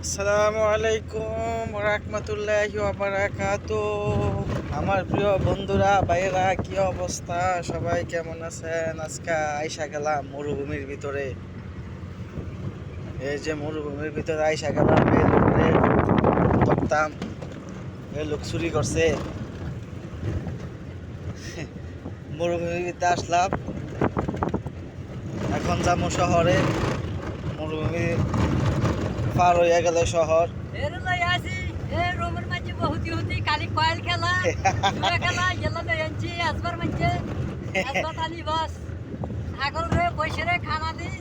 আসসালামু আলাইকুম রাহমাতুল্লাহি ওয়া বারাকাতুহু। আমার প্রিয় বন্ধুরা, ভাইয়েরা, কি অবস্থা? সবাই কেমন আছেন? আজকে আইসা গেলাম মরুভূমির ভিতরে। এই যে মরুভূমির ভিতরে আইসা গেলাম, এই লোকরে ধরতাম, এই লোক চুরি করছে। মরুভূমির ভিতরে আসলাম, এখন যাবো শহরে। মরুভূমি পার হইয়া গেল শহর। খালি কয়েল খেলা খেলা গেল আসবার মাঝে বাস ছাগল রে বসে রে খানা দি।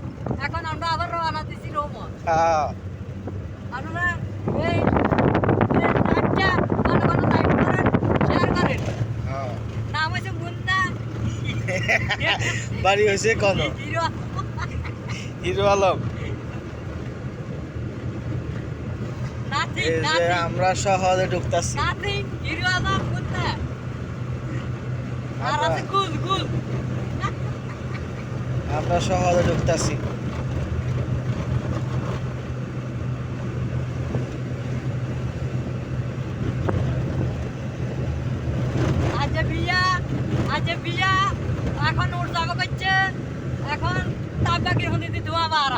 এখন আমরা আবার রওনা দিছি রোমন। আপনারা এই লাইভটা ঘন লাইভ করেন, শেয়ার করেন। নাম হচ্ছে মুন্না, বাড়ি হয়েছে কোন হিরো আলম। এই যে আমরা শহরে ঢুকতাছি। আমরা শহরে ঢুকতাছি। আজ বিয়া এখন উঠ যাবো করছে। এখন তাপ বাকির মধ্যে ধোয়া বার